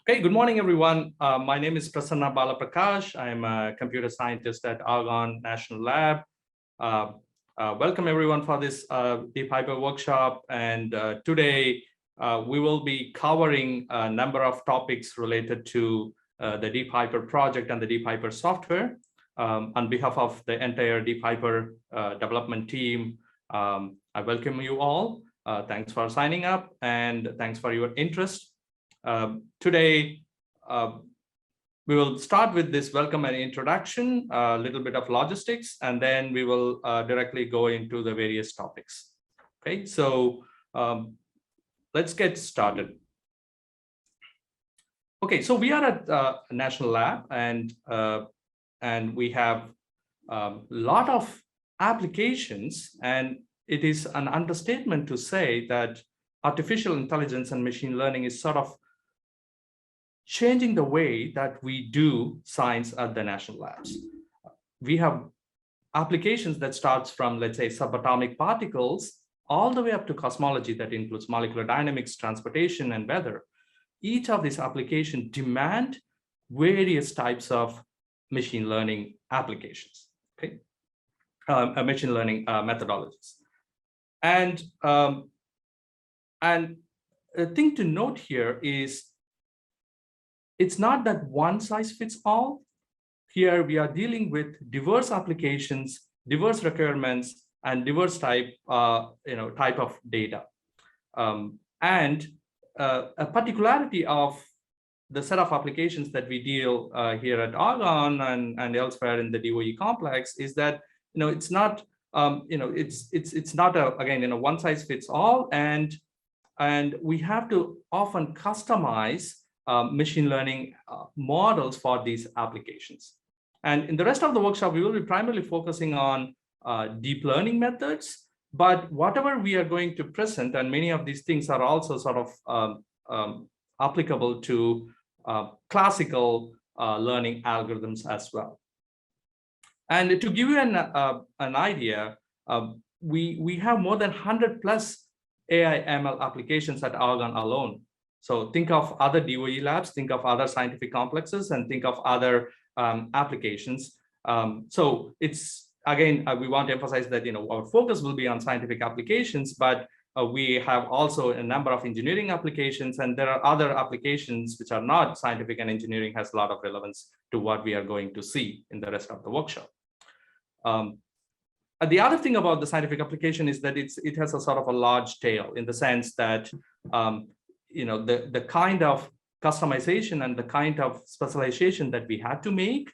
Okay, good morning, everyone. My name is Prasanna Balaprakash. I'm a computer scientist at Argonne National Lab. Uh, Welcome, everyone, for this DeepHyper workshop. And today, we will be covering a number of topics related to the DeepHyper project and the DeepHyper software. On behalf of the entire DeepHyper development team, I welcome you all. Thanks for signing up, and thanks for your interest. Today, we will start with this welcome and introduction, a little bit of logistics, and then we will directly go into the various topics. Okay, so let's get started. Okay, so we are at National Lab, and we have a lot of applications, and it is an understatement to say that artificial intelligence and machine learning is sort of changing the way that we do science at the national labs. We have applications that starts from, let's say, subatomic particles all the way up to cosmology that includes molecular dynamics, transportation, and weather. Each of these applications demand various types of machine learning applications, okay? Machine learning methodologies. And a thing to note here is it's not that one size fits all. Here we are dealing with diverse applications, diverse requirements, and diverse type of data. A particularity of the set of applications that we deal here at Argonne and elsewhere in the DOE complex is that it's not it's not again one size fits all, and we have to often customize machine learning models for these applications. And in the rest of the workshop, we will be primarily focusing on deep learning methods, but whatever we are going to present, and many of these things are also sort of applicable to classical learning algorithms as well. And to give you an idea, we have more than 100 plus AI ML applications at Argonne alone. So think of other DOE labs, think of other scientific complexes, and think of other applications. So it's, again, we want to emphasize that our focus will be on scientific applications, but we have also a number of engineering applications, and there are other applications which are not scientific, and engineering has a lot of relevance to what we are going to see in the rest of the workshop. The other thing about the scientific application is that it has a sort of a large tail, in the sense that the kind of customization and the kind of specialization that we had to make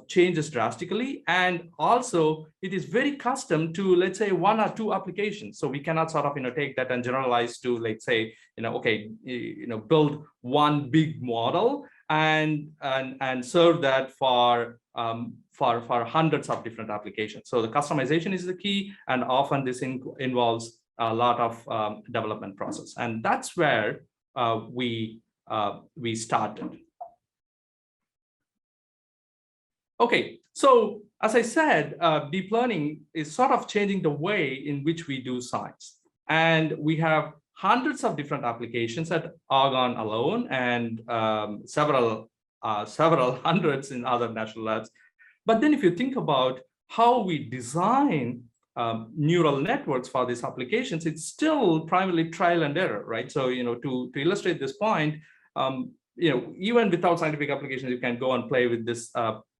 changes drastically. And also it is very custom to, let's say, one or two applications. So we cannot sort of take that and generalize to, let's say, build one big model and serve that for hundreds of different applications. So the customization is the key, and often this involves a lot of development process, and that's where we started. Okay, so as I said, deep learning is sort of changing the way in which we do science, and we have hundreds of different applications at Argonne alone, and several hundreds in other national labs. But then if you think about how we design neural networks for these applications, it's still primarily trial and error, right? So, to illustrate this point, even without scientific applications, you can go and play with this,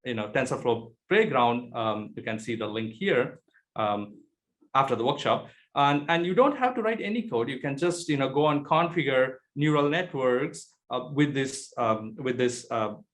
TensorFlow playground. You can see the link here after the workshop. And you don't have to write any code. You can just, go and configure neural networks with this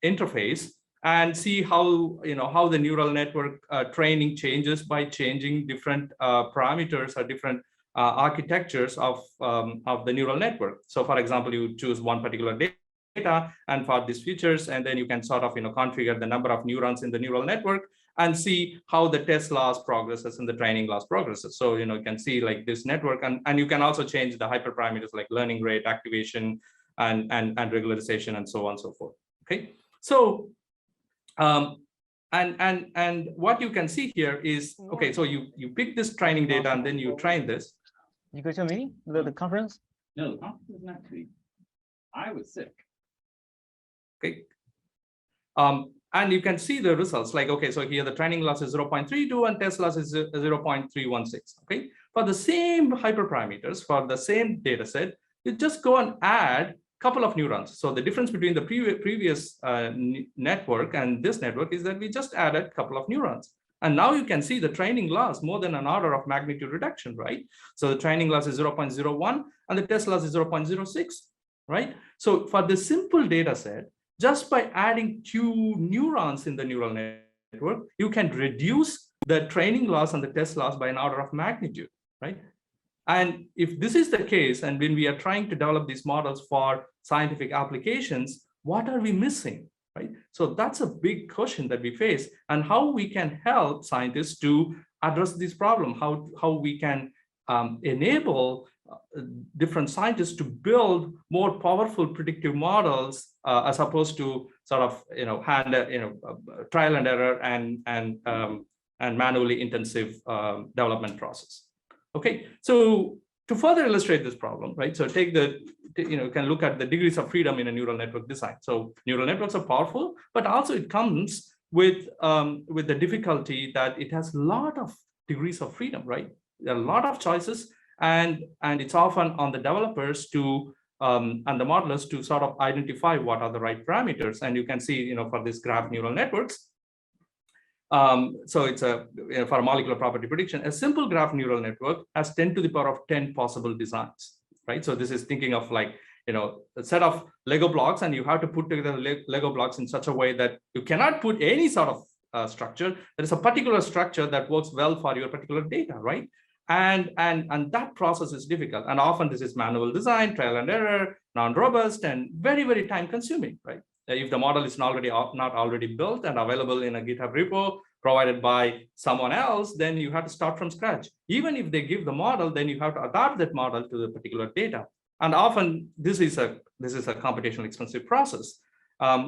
interface, and see how the neural network training changes by changing different parameters or different architectures of the neural network. So, for example, you choose one particular data and for these features, and then you can sort of configure the number of neurons in the neural network and see how the test loss progresses and the training loss progresses. So you can see like this network, and you can also change the hyperparameters like learning rate, activation, and regularization, and so on and so forth. Okay, so and what you can see here is, okay, so you pick this training data and then you train this. You go to a meeting, the conference? No, the conference isn't actually. I was sick. Okay. And you can see the results like, okay, so here the training loss is 0.32 and test loss is 0.316. Okay. For the same hyperparameters, for the same data set, you just go and add a couple of neurons. So the difference between the previous network and this network is that we just added a couple of neurons. And now you can see the training loss more than an order of magnitude reduction, right? So the training loss is 0.01 and the test loss is 0.06, right? So for the simple data set, just by adding 2 neurons in the neural network, you can reduce the training loss and the test loss by an order of magnitude, right? And if this is the case, and when we are trying to develop these models for scientific applications, what are we missing, right? So that's a big question that we face, and how we can help scientists to address this problem, how we can enable different scientists to build more powerful predictive models as opposed to sort of trial and error and manually intensive development process. Okay, so to further illustrate this problem, right? So take you can look at the degrees of freedom in a neural network design. So neural networks are powerful, but also it comes with the difficulty that it has a lot of degrees of freedom, right? There are a lot of choices, and it's often on the developers to and the modelers to sort of identify what are the right parameters. And you can see, for this graph neural networks. So it's for a molecular property prediction, a simple graph neural network has 10 to the power of 10 possible designs, right? So this is thinking of like, a set of Lego blocks, and you have to put together Lego blocks in such a way that you cannot put any sort of structure. There is a particular structure that works well for your particular data, right? And that process is difficult. And often this is manual design, trial and error, non-robust, and very, very time consuming, right? If the model is not already built and available in a GitHub repo provided by someone else, then you have to start from scratch. Even if they give the model, then you have to adapt that model to the particular data. And often this is a computationally expensive process.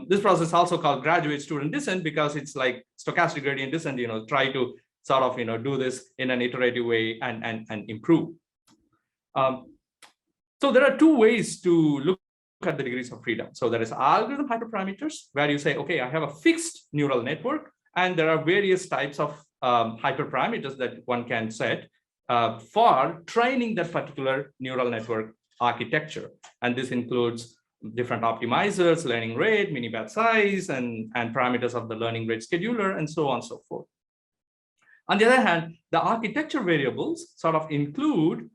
This process is also called graduate student descent because it's like stochastic gradient descent, try to sort of do this in an iterative way and improve. So there are 2 ways to look at the degrees of freedom. So there is algorithm hyperparameters, where you say, okay, I have a fixed neural network, and there are various types of hyperparameters that one can set for training that particular neural network architecture. And this includes different optimizers, learning rate, mini batch size, and parameters of the learning rate scheduler, and so on and so forth. On the other hand, the architecture variables sort of include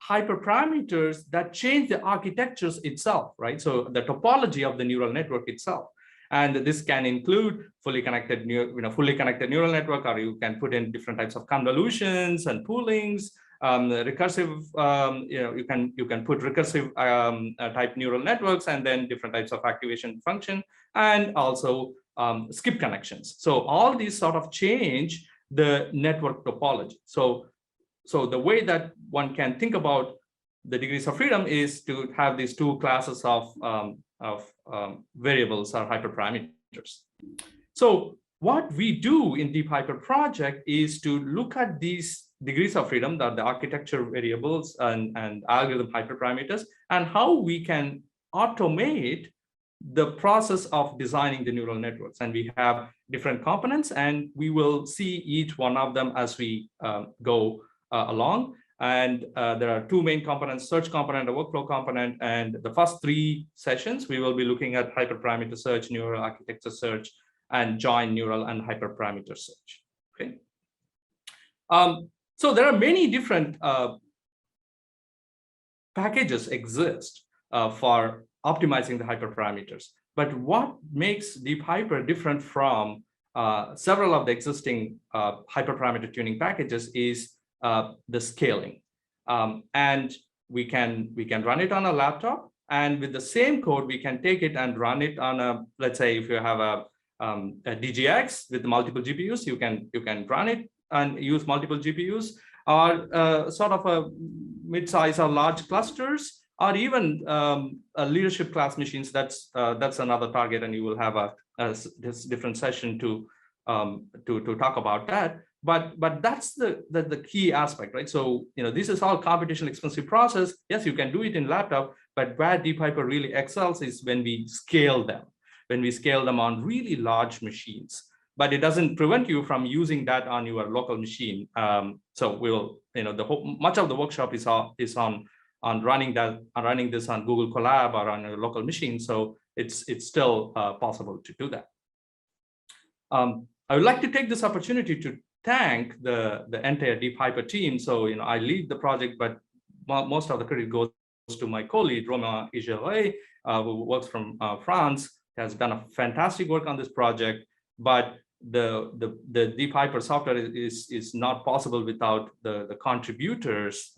hyperparameters that change the architectures itself, right? So the topology of the neural network itself. And this can include fully connected neural network, or you can put in different types of convolutions and poolings, recursive, you can put recursive type neural networks, and then different types of activation function, and also skip connections. So all these sort of change the network topology. So the way that one can think about the degrees of freedom is to have these 2 classes of variables or hyperparameters. So what we do in DeepHyper Project is to look at these degrees of freedom, the architecture variables and algorithm hyperparameters, and how we can automate the process of designing the neural networks. And we have different components, and we will see each one of them as we go along. And there are 2 main components, search component, a workflow component. And the first 3 sessions, we will be looking at hyperparameter search, neural architecture search, and joint neural and hyperparameter search. Okay. So there are many different packages exist for optimizing the hyperparameters. But what makes DeepHyper different from several of the existing hyperparameter tuning packages is the scaling. And we can run it on a laptop, and with the same code, we can take it and run it on a, let's say if you have a DGX with multiple GPUs, you can run it and use multiple GPUs, or sort of a mid-size or large clusters, or even leadership class machines. That's another target, and you will have this different session to talk about that. But that's the key aspect, right? So this is all computationally expensive process. Yes, you can do it in laptop, but where DeepHyper really excels is when we scale them, on really large machines. But it doesn't prevent you from using that on your local machine. So we'll, much of the workshop is on running this on Google Colab or on a local machine. So it's still possible to do that. I would like to take this opportunity to thank the entire DeepHyper team. So I lead the project, but most of the credit goes to my colleague Romain Igelet, who works from France, has done a fantastic work on this project. But the DeepHyper software is not possible without the contributors.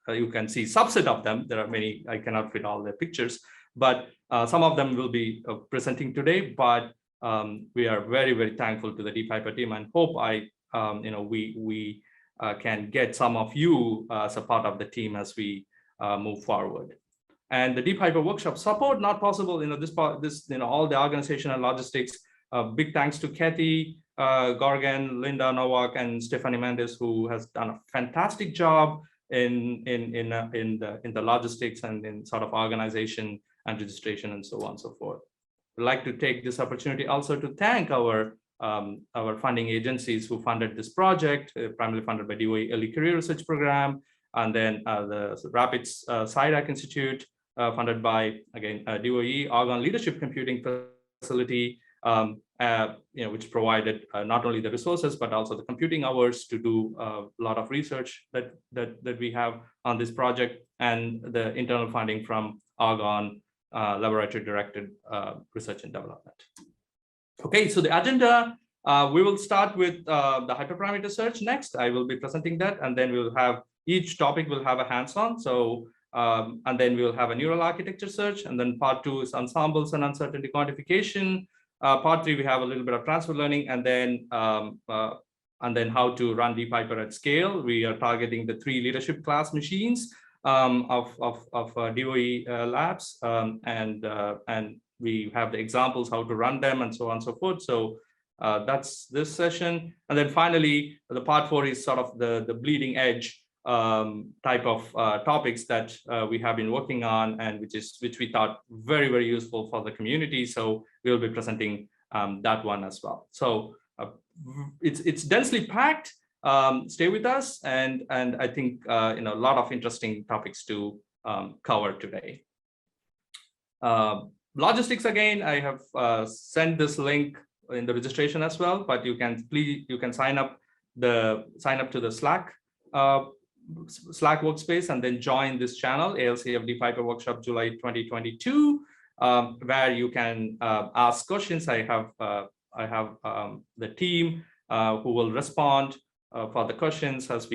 You can see subset of them. There are many. I cannot fit all the pictures, but some of them will be presenting today. But we are very, very thankful to the DeepHyper team, and hope we can get some of you as a part of the team as we move forward. And the DeepHyper workshop support not possible. All the organization and logistics. Big thanks to Kathy Gorgan, Linda Nowak, and Stephanie Mendes, who has done a fantastic job in the logistics and in sort of organization and registration and so on and so forth. I'd like to take this opportunity also to thank our funding agencies who funded this project, primarily funded by DOE Early Career Research Program, and then the Rapids SciDAC Institute, funded by, again, DOE, Argonne Leadership Computing Facility, which provided not only the resources, but also the computing hours to do a lot of research that we have on this project, and the internal funding from Argonne laboratory-directed research and development. Okay, so the agenda, we will start with the hyperparameter search next. I will be presenting that, and then we'll have, each topic will have a hands-on. So, and then we'll have a neural architecture search, and then part 2 is ensembles and uncertainty quantification. Part 3, we have a little bit of transfer learning, and then how to run DeepHyper at scale. We are targeting the 3 leadership class machines of DOE labs, and we have the examples how to run them and so on and so forth. So that's this session. And then finally, the part 4 is sort of the bleeding edge type of topics that we have been working on, and which we thought very, very useful for the community. So we'll be presenting that one as well. So it's densely packed. Stay with us, and I think a lot of interesting topics to cover today. Logistics, again, I have sent this link in the registration as well, but you can sign up to the Slack workspace, and then join this channel, ALCF DeepHyper Workshop July 2022, where you can ask questions. I have the team who will respond for the questions as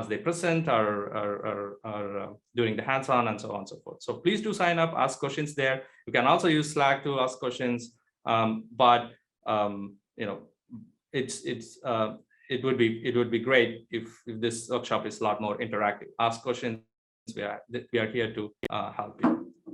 they present or during the hands-on and so on and so forth. So please do sign up, ask questions there. You can also use Slack to ask questions, but it would be great if this workshop is a lot more interactive. Ask questions. We are here to help you.